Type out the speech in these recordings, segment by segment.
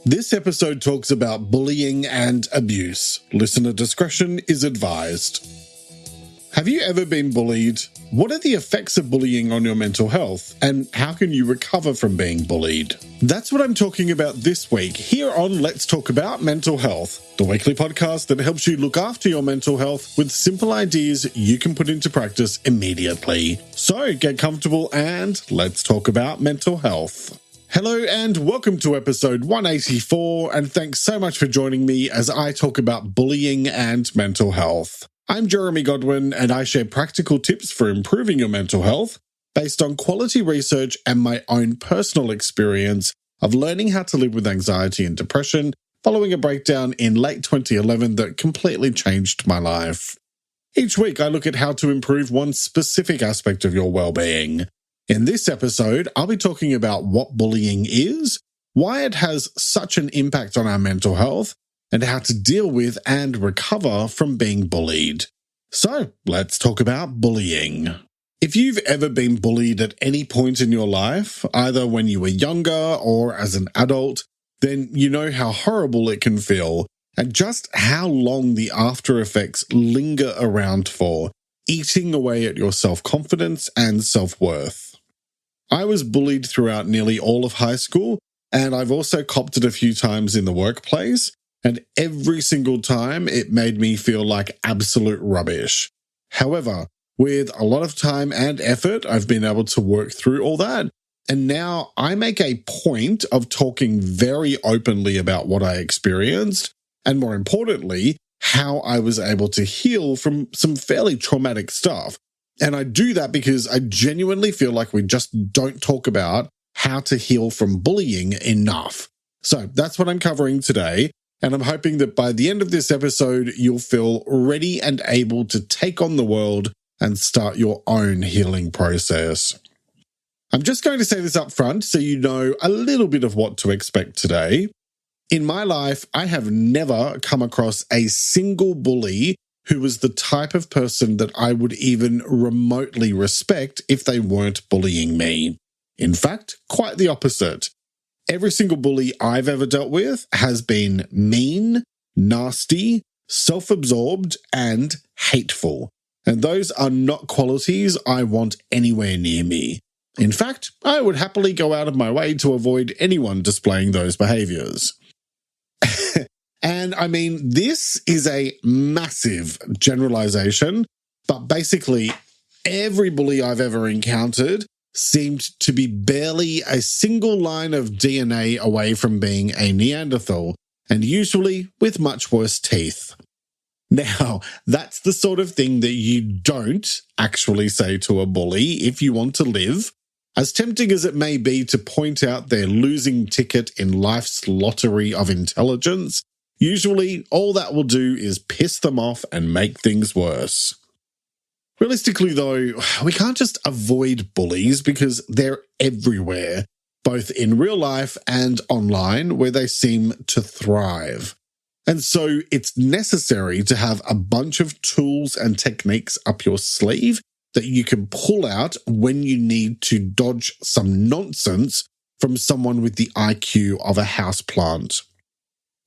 This episode talks about bullying and abuse. Listener discretion is advised. Have you ever been bullied? What are the effects of bullying on your mental health? And how can you recover from being bullied? That's what I'm talking about this week here on Let's Talk About Mental Health, the weekly podcast that helps you look after your mental health with simple ideas you can put into practice immediately. So get comfortable and let's talk about mental health. Hello and welcome to episode 184, and thanks so much for joining me as I talk about bullying and mental health. I'm Jeremy Godwin, and I share practical tips for improving your mental health based on quality research and my own personal experience of learning how to live with anxiety and depression following a breakdown in late 2011 that completely changed my life. Each week I look at how to improve one specific aspect of your well-being. In this episode, I'll be talking about what bullying is, why it has such an impact on our mental health, and how to deal with and recover from being bullied. So, let's talk about bullying. If you've ever been bullied at any point in your life, either when you were younger or as an adult, then you know how horrible it can feel and just how long the after effects linger around for, eating away at your self-confidence and self-worth. I was bullied throughout nearly all of high school, and I've also copped it a few times in the workplace, and every single time it made me feel like absolute rubbish. However, with a lot of time and effort, I've been able to work through all that, and now I make a point of talking very openly about what I experienced, and more importantly, how I was able to heal from some fairly traumatic stuff. And I do that because I genuinely feel like we just don't talk about how to heal from bullying enough. So that's what I'm covering today, and I'm hoping that by the end of this episode, you'll feel ready and able to take on the world and start your own healing process. I'm just going to say this up front so you know a little bit of what to expect today. In my life, I have never come across a single bully who was the type of person that I would even remotely respect if they weren't bullying me. In fact, quite the opposite. Every single bully I've ever dealt with has been mean, nasty, self-absorbed, and hateful. And those are not qualities I want anywhere near me. In fact, I would happily go out of my way to avoid anyone displaying those behaviors. And I mean, this is a massive generalization, but basically every bully I've ever encountered seemed to be barely a single line of DNA away from being a Neanderthal, and usually with much worse teeth. Now, that's the sort of thing that you don't actually say to a bully if you want to live. As tempting as it may be to point out their losing ticket in life's lottery of intelligence, usually all that will do is piss them off and make things worse. Realistically though, we can't just avoid bullies because they're everywhere, both in real life and online, where they seem to thrive. And so it's necessary to have a bunch of tools and techniques up your sleeve that you can pull out when you need to dodge some nonsense from someone with the IQ of a houseplant.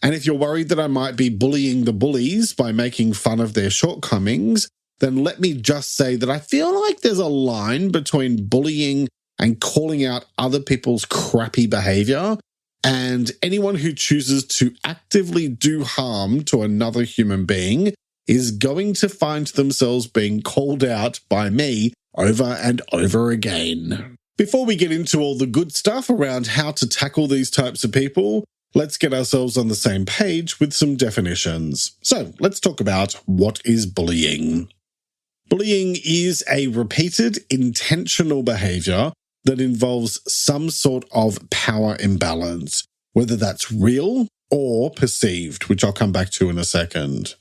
And if you're worried that I might be bullying the bullies by making fun of their shortcomings, then let me just say that I feel like there's a line between bullying and calling out other people's crappy behavior, and anyone who chooses to actively do harm to another human being is going to find themselves being called out by me over and over again. Before we get into all the good stuff around how to tackle these types of people, let's get ourselves on the same page with some definitions. So let's talk about what is bullying. Bullying is a repeated, intentional behavior that involves some sort of power imbalance, whether that's real or perceived, which I'll come back to in a second.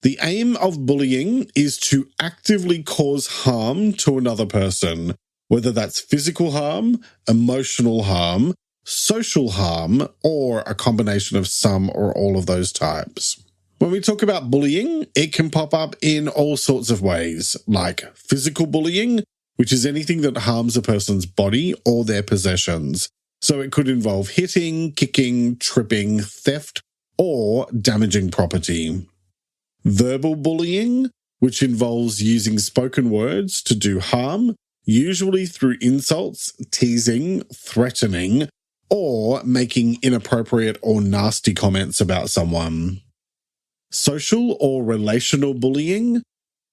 The aim of bullying is to actively cause harm to another person, whether that's physical harm, emotional harm, social harm, or a combination of some or all of those types. When we talk about bullying, it can pop up in all sorts of ways, like physical bullying, which is anything that harms a person's body or their possessions. So it could involve hitting, kicking, tripping, theft, or damaging property. Verbal bullying, which involves using spoken words to do harm, usually through insults, teasing, threatening, or making inappropriate or nasty comments about someone. Social or relational bullying.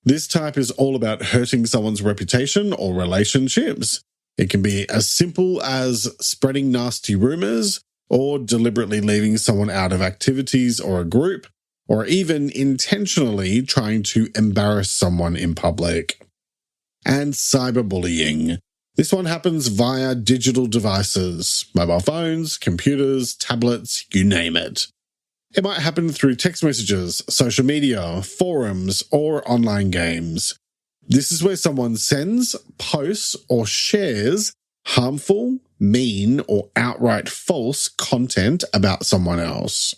This type is all about hurting someone's reputation or relationships. It can be as simple as spreading nasty rumors, or deliberately leaving someone out of activities or a group, or even intentionally trying to embarrass someone in public. And cyberbullying. This one happens via digital devices, mobile phones, computers, tablets, you name it. It might happen through text messages, social media, forums, or online games. This is where someone sends, posts, or shares harmful, mean, or outright false content about someone else.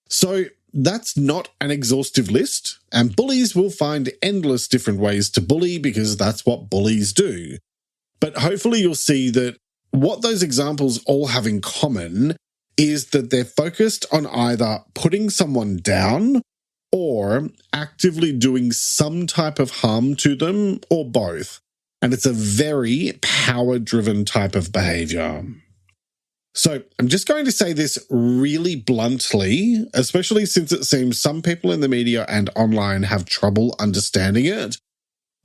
So that's not an exhaustive list, and bullies will find endless different ways to bully because that's what bullies do. But hopefully you'll see that what those examples all have in common is that they're focused on either putting someone down or actively doing some type of harm to them, or both. And it's a very power-driven type of behavior. So I'm just going to say this really bluntly, especially since it seems some people in the media and online have trouble understanding it.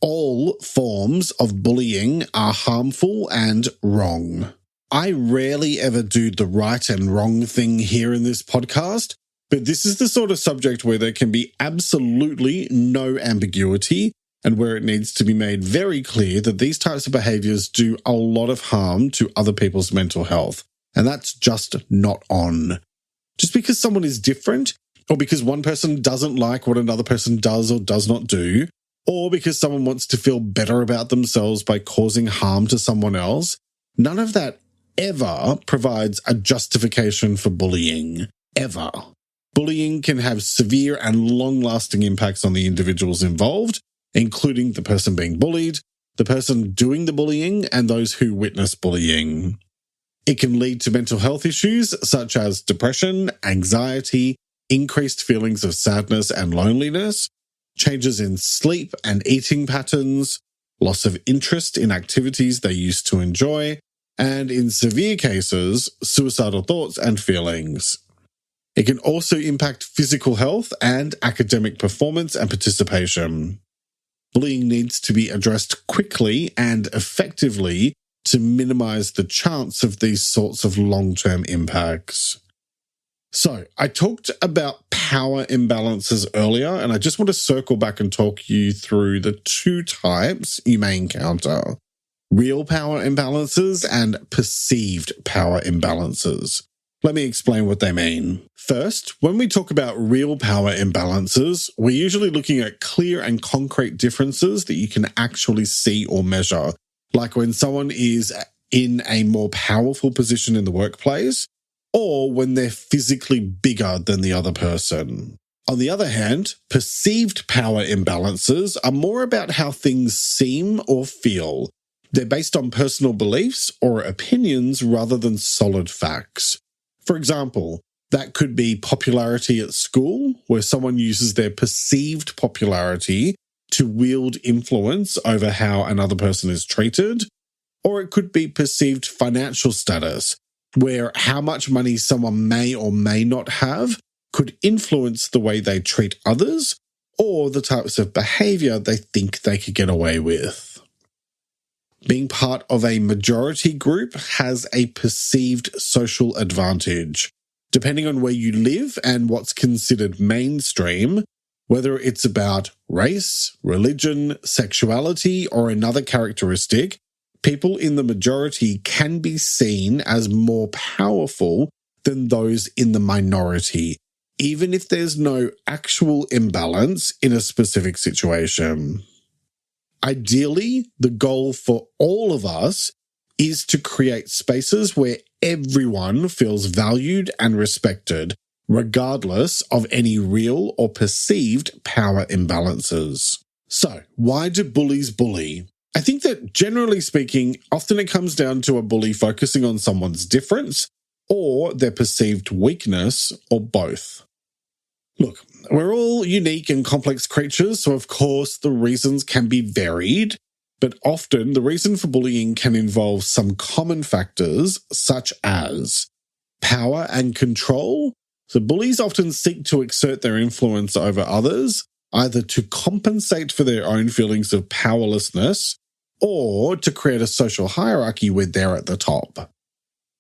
All forms of bullying are harmful and wrong. I rarely ever do the right and wrong thing here in this podcast, but this is the sort of subject where there can be absolutely no ambiguity and where it needs to be made very clear that these types of behaviors do a lot of harm to other people's mental health. And that's just not on. Just because someone is different, or because one person doesn't like what another person does or does not do, or because someone wants to feel better about themselves by causing harm to someone else, none of that ever provides a justification for bullying. Ever. Bullying can have severe and long-lasting impacts on the individuals involved, including the person being bullied, the person doing the bullying, and those who witness bullying. It can lead to mental health issues such as depression, anxiety, increased feelings of sadness and loneliness, changes in sleep and eating patterns, loss of interest in activities they used to enjoy, and in severe cases, suicidal thoughts and feelings. It can also impact physical health and academic performance and participation. Bullying needs to be addressed quickly and effectively to minimize the chance of these sorts of long-term impacts. So, I talked about power imbalances earlier, and I just want to circle back and talk you through the two types you may encounter: real power imbalances and perceived power imbalances. Let me explain what they mean. First, when we talk about real power imbalances, we're usually looking at clear and concrete differences that you can actually see or measure, like when someone is in a more powerful position in the workplace, or when they're physically bigger than the other person. On the other hand, perceived power imbalances are more about how things seem or feel. They're based on personal beliefs or opinions rather than solid facts. For example, that could be popularity at school, where someone uses their perceived popularity to wield influence over how another person is treated. Or it could be perceived financial status, where how much money someone may or may not have could influence the way they treat others or the types of behavior they think they could get away with. Being part of a majority group has a perceived social advantage. Depending on where you live and what's considered mainstream, whether it's about race, religion, sexuality, or another characteristic, people in the majority can be seen as more powerful than those in the minority, even if there's no actual imbalance in a specific situation. Ideally, the goal for all of us is to create spaces where everyone feels valued and respected, regardless of any real or perceived power imbalances. So, why do bullies bully? I think that generally speaking, often it comes down to a bully focusing on someone's difference or their perceived weakness, or both. Look, we're all unique and complex creatures, so of course the reasons can be varied, but often the reason for bullying can involve some common factors such as power and control. So bullies often seek to exert their influence over others, either to compensate for their own feelings of powerlessness or to create a social hierarchy where they're at the top.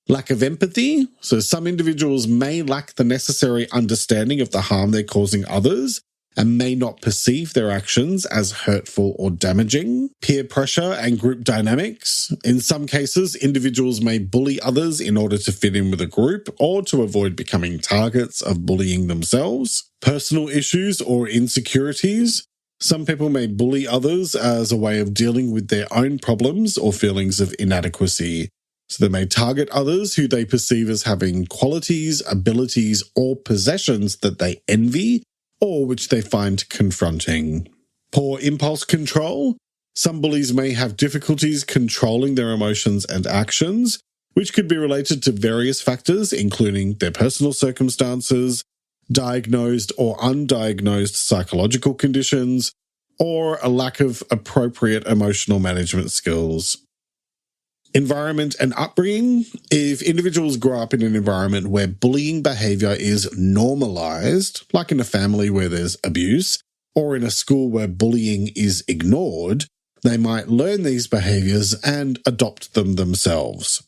Lack of empathy. So some individuals may lack the necessary understanding of the harm they're causing others and may not perceive their actions as hurtful or damaging. Peer pressure and group dynamics. In some cases, individuals may bully others in order to fit in with a group or to avoid becoming targets of bullying themselves. Personal issues or insecurities. Some people may bully others as a way of dealing with their own problems or feelings of inadequacy. So they may target others who they perceive as having qualities, abilities, or possessions that they envy or which they find confronting. Poor impulse control. Some bullies may have difficulties controlling their emotions and actions, which could be related to various factors, including their personal circumstances, diagnosed or undiagnosed psychological conditions, or a lack of appropriate emotional management skills. Environment and upbringing. If individuals grow up in an environment where bullying behavior is normalized, like in a family where there's abuse, or in a school where bullying is ignored, they might learn these behaviors and adopt them themselves.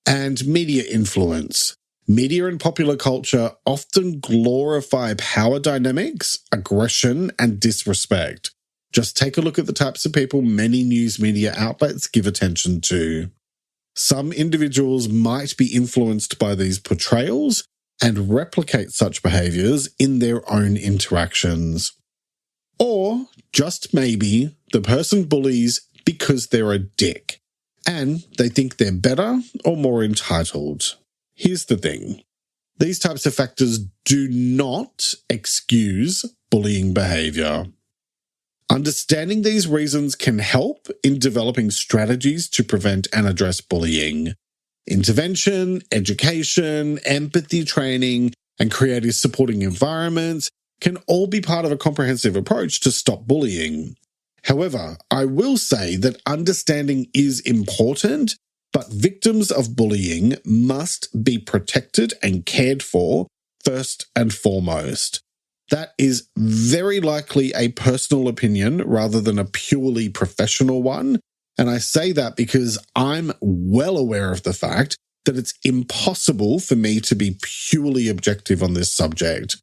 And media influence. Media and popular culture often glorify power dynamics, aggression, and disrespect. Just take a look at the types of people many news media outlets give attention to. Some individuals might be influenced by these portrayals and replicate such behaviors in their own interactions. Or, just maybe, the person bullies because they're a dick, and they think they're better or more entitled. Here's the thing. These types of factors do not excuse bullying behavior. Understanding these reasons can help in developing strategies to prevent and address bullying. Intervention, education, empathy training, and creative supporting environments can all be part of a comprehensive approach to stop bullying. However, I will say that understanding is important, but victims of bullying must be protected and cared for first and foremost. That is very likely a personal opinion rather than a purely professional one, and I say that because I'm well aware of the fact that it's impossible for me to be purely objective on this subject.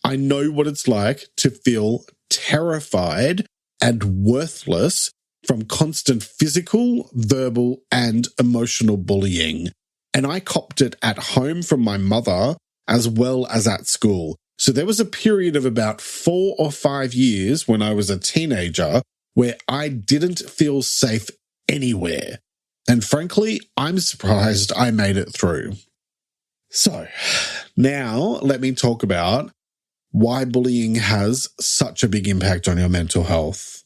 I know what it's like to feel terrified and worthless from constant physical, verbal, and emotional bullying, and I copped it at home from my mother as well as at school. So there was a period of about 4 or 5 years when I was a teenager where I didn't feel safe anywhere. And frankly, I'm surprised I made it through. So now let me talk about why bullying has such a big impact on your mental health.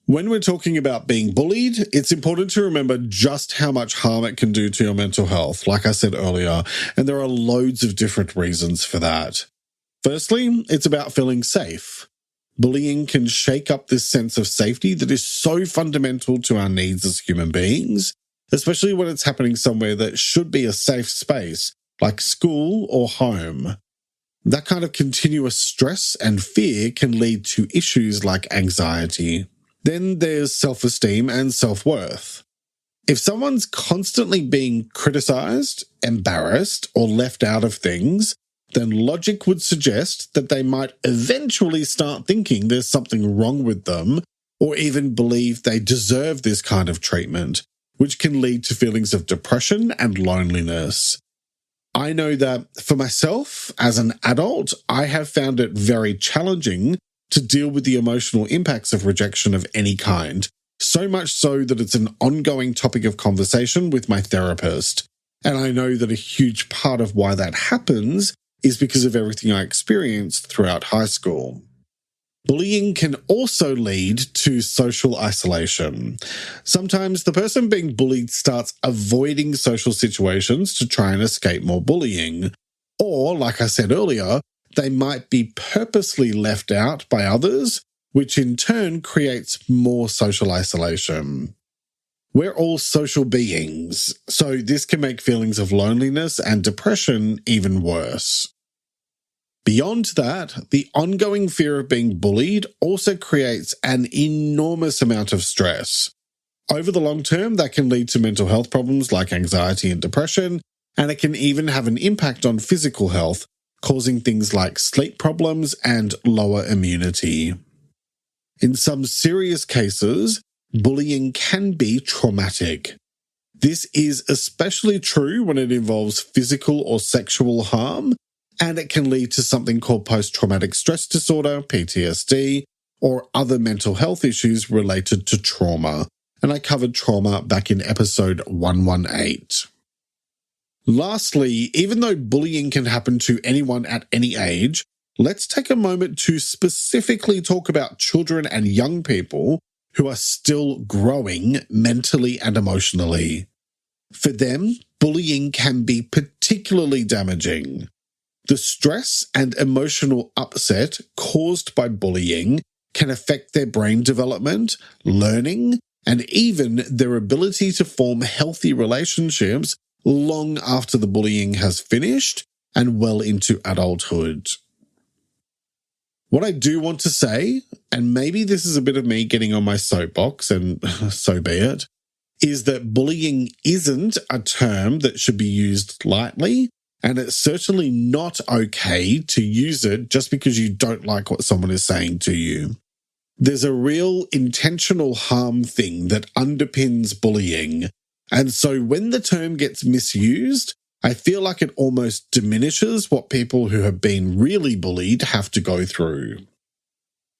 When we're talking about being bullied, it's important to remember just how much harm it can do to your mental health, like I said earlier, and there are loads of different reasons for that. Firstly, it's about feeling safe. Bullying can shake up this sense of safety that is so fundamental to our needs as human beings, especially when it's happening somewhere that should be a safe space, like school or home. That kind of continuous stress and fear can lead to issues like anxiety. Then there's self-esteem and self-worth. If someone's constantly being criticized, embarrassed, or left out of things, then logic would suggest that they might eventually start thinking there's something wrong with them, or even believe they deserve this kind of treatment, which can lead to feelings of depression and loneliness. I know that for myself, as an adult, I have found it very challenging to deal with the emotional impacts of rejection of any kind, so much so that it's an ongoing topic of conversation with my therapist. And I know that a huge part of why that happens is because of everything I experienced throughout high school. Bullying can also lead to social isolation. Sometimes the person being bullied starts avoiding social situations to try and escape more bullying. Or, like I said earlier, they might be purposely left out by others, which in turn creates more social isolation. We're all social beings, so this can make feelings of loneliness and depression even worse. Beyond that, the ongoing fear of being bullied also creates an enormous amount of stress. Over the long term, that can lead to mental health problems like anxiety and depression, and it can even have an impact on physical health, causing things like sleep problems and lower immunity. In some serious cases, bullying can be traumatic. This is especially true when it involves physical or sexual harm, and it can lead to something called post-traumatic stress disorder, PTSD, or other mental health issues related to trauma. And I covered trauma back in episode 118. Lastly, even though bullying can happen to anyone at any age, let's take a moment to specifically talk about children and young people who are still growing mentally and emotionally. For them, bullying can be particularly damaging. The stress and emotional upset caused by bullying can affect their brain development, learning, and even their ability to form healthy relationships long after the bullying has finished and well into adulthood. What I do want to say, and maybe this is a bit of me getting on my soapbox, and so be it, is that bullying isn't a term that should be used lightly, and it's certainly not okay to use it just because you don't like what someone is saying to you. There's a real intentional harm thing that underpins bullying, and so when the term gets misused, I feel like it almost diminishes what people who have been really bullied have to go through.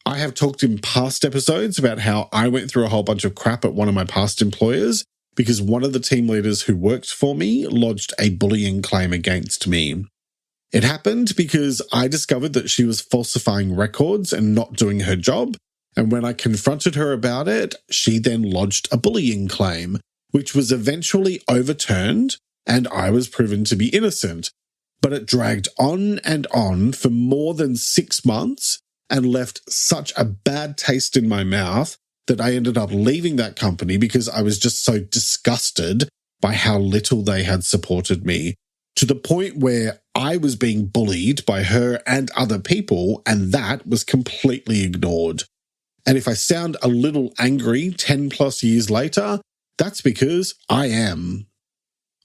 I have talked in past episodes about how I went through a whole bunch of crap at one of my past employers because one of the team leaders who worked for me lodged a bullying claim against me. It happened because I discovered that she was falsifying records and not doing her job, and when I confronted her about it, she then lodged a bullying claim, which was eventually overturned, and I was proven to be innocent. But it dragged on and on for more than 6 months and left such a bad taste in my mouth that I ended up leaving that company because I was just so disgusted by how little they had supported me, to the point where I was being bullied by her and other people, and that was completely ignored. And if I sound a little angry 10 plus years later, that's because I am.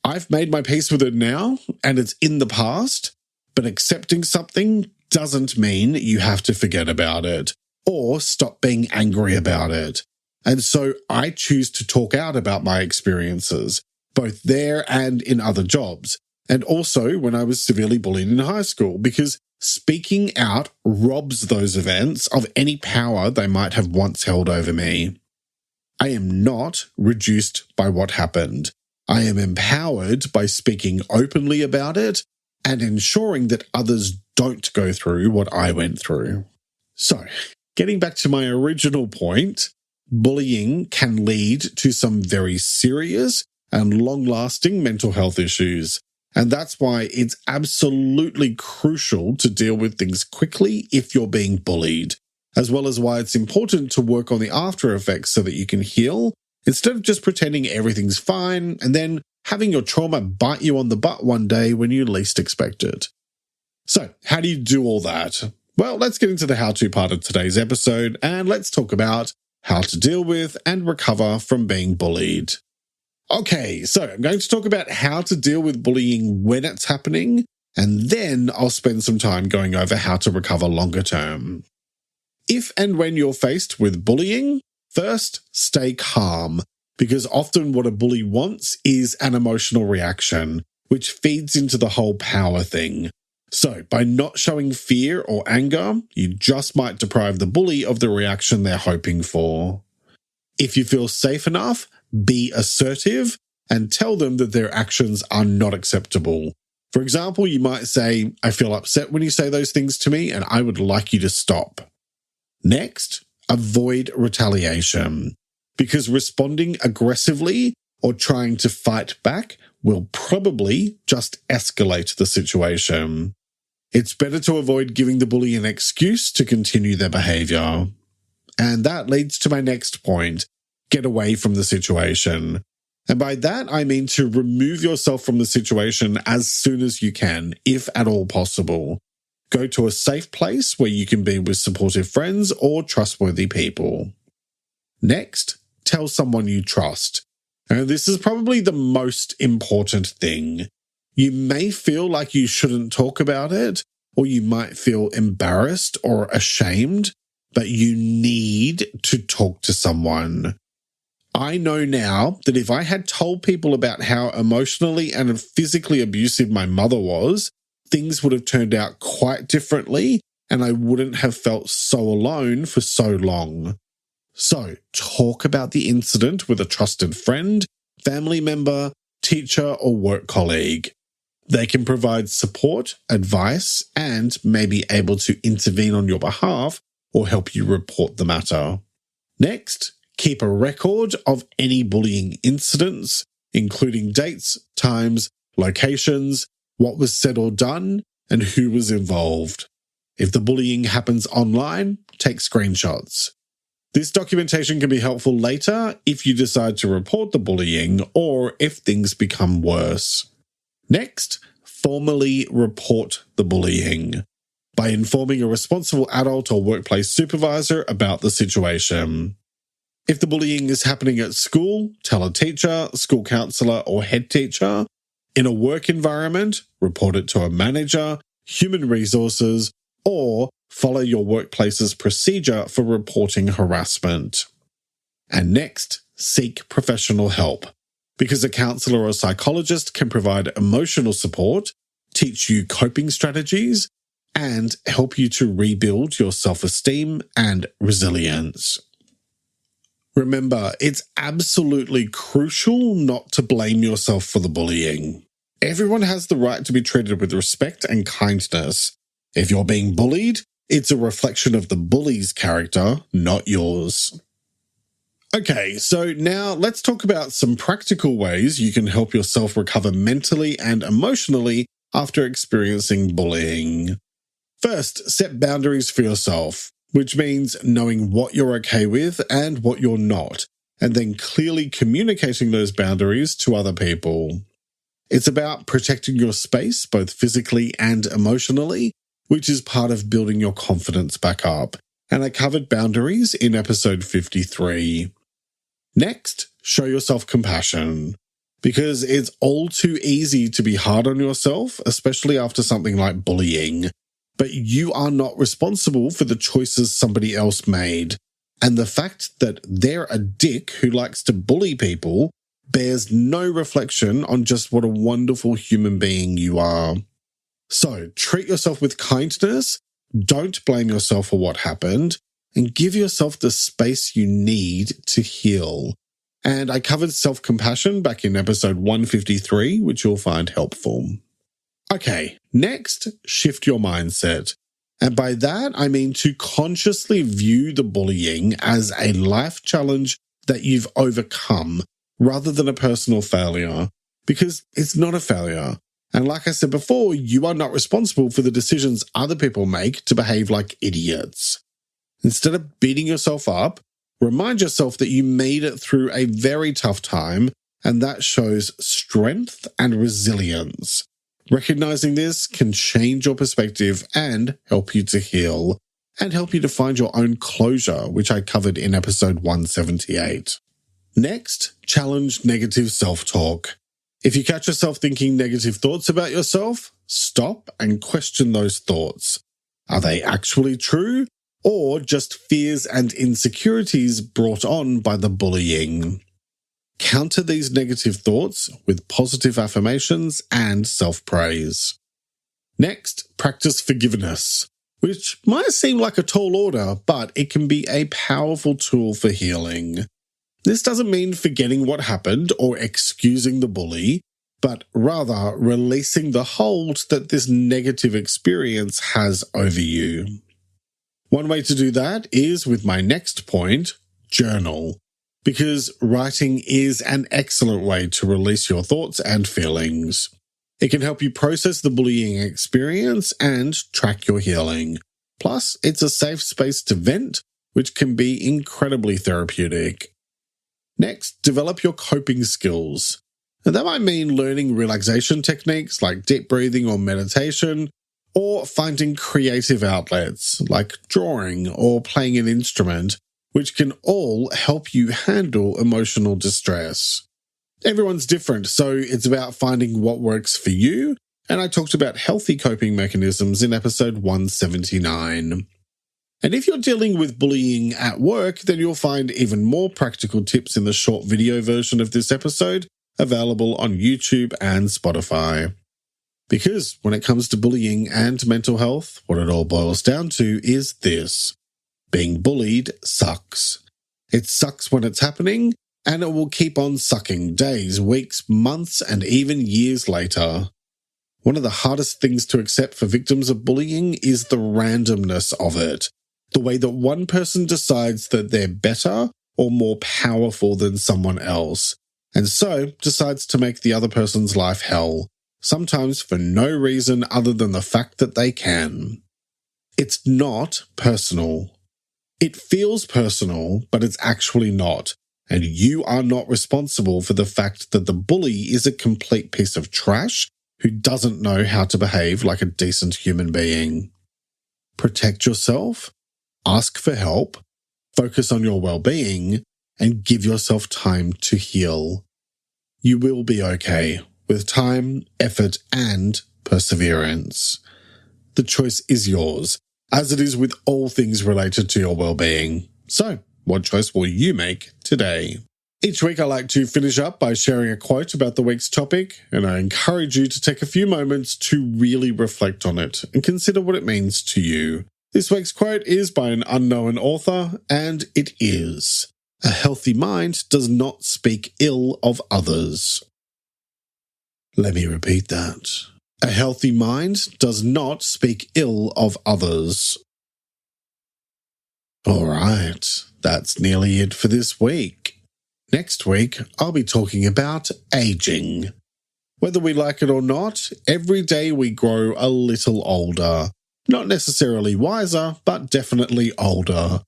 I've made my peace with it now, and it's in the past, but accepting something doesn't mean you have to forget about it or stop being angry about it. And so I choose to talk out about my experiences, both there and in other jobs, and also when I was severely bullied in high school, because speaking out robs those events of any power they might have once held over me. I am not reduced by what happened. I am empowered by speaking openly about it and ensuring that others don't go through what I went through. So, getting back to my original point, bullying can lead to some very serious and long-lasting mental health issues. And that's why it's absolutely crucial to deal with things quickly if you're being bullied, as well as why it's important to work on the after effects so that you can heal, instead of just pretending everything's fine and then having your trauma bite you on the butt one day when you least expect it. So, how do you do all that? Well, let's get into the how-to part of today's episode, and let's talk about how to deal with and recover from being bullied. Okay, so I'm going to talk about how to deal with bullying when it's happening, and then I'll spend some time going over how to recover longer term. If and when you're faced with bullying, first, stay calm, because often what a bully wants is an emotional reaction, which feeds into the whole power thing. So, by not showing fear or anger, you just might deprive the bully of the reaction they're hoping for. If you feel safe enough, be assertive and tell them that their actions are not acceptable. For example, you might say, "I feel upset when you say those things to me, and I would like you to stop." Next, avoid retaliation, because responding aggressively or trying to fight back will probably just escalate the situation. It's better to avoid giving the bully an excuse to continue their behavior. And that leads to my next point: get away from the situation. And by that, I mean to remove yourself from the situation as soon as you can, if at all possible. Go to a safe place where you can be with supportive friends or trustworthy people. Next, tell someone you trust. And this is probably the most important thing. You may feel like you shouldn't talk about it, or you might feel embarrassed or ashamed, but you need to talk to someone. I know now that if I had told people about how emotionally and physically abusive my mother was, things would have turned out quite differently, and I wouldn't have felt so alone for so long. So, talk about the incident with a trusted friend, family member, teacher, or work colleague. They can provide support, advice, and may be able to intervene on your behalf or help you report the matter. Next, keep a record of any bullying incidents, including dates, times, locations, what was said or done, and who was involved. If the bullying happens online, take screenshots. This documentation can be helpful later if you decide to report the bullying or if things become worse. Next, formally report the bullying by informing a responsible adult or workplace supervisor about the situation. If the bullying is happening at school, tell a teacher, school counsellor, or head teacher. In a work environment, report it to a manager, human resources, or follow your workplace's procedure for reporting harassment. And next, seek professional help, because a counsellor or psychologist can provide emotional support, teach you coping strategies, and help you to rebuild your self-esteem and resilience. Remember, it's absolutely crucial not to blame yourself for the bullying. Everyone has the right to be treated with respect and kindness. If you're being bullied, it's a reflection of the bully's character, not yours. Okay, so now let's talk about some practical ways you can help yourself recover mentally and emotionally after experiencing bullying. First, set boundaries for yourself, which means knowing what you're okay with and what you're not, and then clearly communicating those boundaries to other people. It's about protecting your space, both physically and emotionally, which is part of building your confidence back up. And I covered boundaries in episode 53. Next, show yourself compassion, because it's all too easy to be hard on yourself, especially after something like bullying. But you are not responsible for the choices somebody else made. And the fact that they're a dick who likes to bully people bears no reflection on just what a wonderful human being you are. So treat yourself with kindness, don't blame yourself for what happened, and give yourself the space you need to heal. And I covered self-compassion back in episode 153, which you'll find helpful. Okay, next, shift your mindset. And by that, I mean to consciously view the bullying as a life challenge that you've overcome rather than a personal failure, because it's not a failure. And like I said before, you are not responsible for the decisions other people make to behave like idiots. Instead of beating yourself up, remind yourself that you made it through a very tough time, and that shows strength and resilience. Recognizing this can change your perspective and help you to heal, and help you to find your own closure, which I covered in episode 178. Next, challenge negative self-talk. If you catch yourself thinking negative thoughts about yourself, stop and question those thoughts. Are they actually true, or just fears and insecurities brought on by the bullying? Counter these negative thoughts with positive affirmations and self-praise. Next, practice forgiveness, which might seem like a tall order, but it can be a powerful tool for healing. This doesn't mean forgetting what happened or excusing the bully, but rather releasing the hold that this negative experience has over you. One way to do that is with my next point, journal, because writing is an excellent way to release your thoughts and feelings. It can help you process the bullying experience and track your healing. Plus, it's a safe space to vent, which can be incredibly therapeutic. Next, develop your coping skills. And that might mean learning relaxation techniques like deep breathing or meditation, or finding creative outlets like drawing or playing an instrument, which can all help you handle emotional distress. Everyone's different, so it's about finding what works for you, and I talked about healthy coping mechanisms in episode 179. And if you're dealing with bullying at work, then you'll find even more practical tips in the short video version of this episode, available on YouTube and Spotify. Because when it comes to bullying and mental health, what it all boils down to is this: being bullied sucks. It sucks when it's happening, and it will keep on sucking days, weeks, months, and even years later. One of the hardest things to accept for victims of bullying is the randomness of it. The way that one person decides that they're better or more powerful than someone else, and so decides to make the other person's life hell, sometimes for no reason other than the fact that they can. It's not personal. It feels personal, but it's actually not. And you are not responsible for the fact that the bully is a complete piece of trash who doesn't know how to behave like a decent human being. Protect yourself, ask for help, focus on your well-being, and give yourself time to heal. You will be okay with time, effort, and perseverance. The choice is yours, as it is with all things related to your well-being. So, what choice will you make today? Each week I like to finish up by sharing a quote about the week's topic, and I encourage you to take a few moments to really reflect on it and consider what it means to you. This week's quote is by an unknown author, and it is: "A healthy mind does not speak ill of others." Let me repeat that. A healthy mind does not speak ill of others. All right, that's nearly it for this week. Next week, I'll be talking about aging. Whether we like it or not, every day we grow a little older. Not necessarily wiser, but definitely older.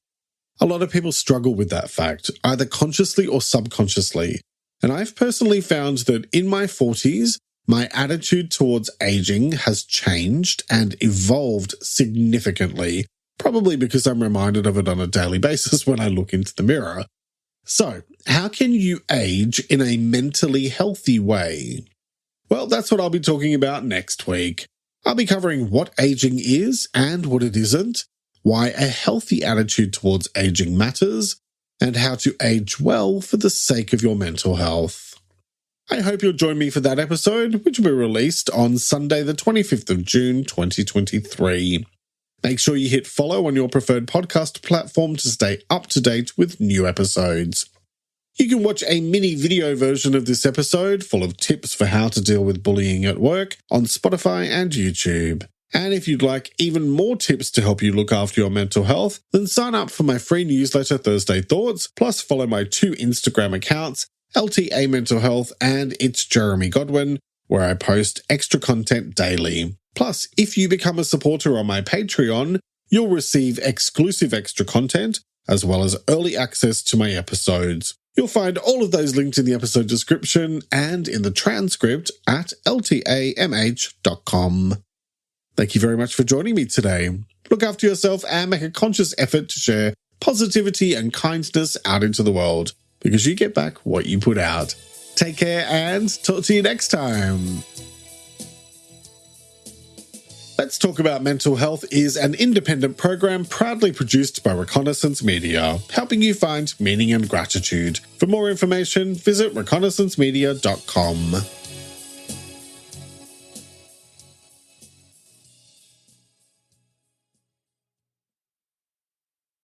A lot of people struggle with that fact, either consciously or subconsciously. And I've personally found that in my 40s, my attitude towards aging has changed and evolved significantly, probably because I'm reminded of it on a daily basis when I look into the mirror. So, how can you age in a mentally healthy way? Well, that's what I'll be talking about next week. I'll be covering what aging is and what it isn't, why a healthy attitude towards aging matters, and how to age well for the sake of your mental health. I hope you'll join me for that episode, which will be released on Sunday the 25th of June 2023. Make sure you hit follow on your preferred podcast platform to stay up to date with new episodes. You can watch a mini video version of this episode full of tips for how to deal with bullying at work on Spotify and YouTube. And if you'd like even more tips to help you look after your mental health, then sign up for my free newsletter Thursday Thoughts, plus follow my 2 Instagram accounts, LTA Mental Health and It's Jeremy Godwin, where I post extra content daily. Plus, if you become a supporter on my Patreon, you'll receive exclusive extra content, as well as early access to my episodes. You'll find all of those linked in the episode description and in the transcript at ltamh.com. Thank you very much for joining me today. Look after yourself and make a conscious effort to share positivity and kindness out into the world, because you get back what you put out. Take care and talk to you next time. Let's Talk About Mental Health is an independent program proudly produced by Reconnaissance Media, helping you find meaning and gratitude. For more information, visit reconnaissancemedia.com.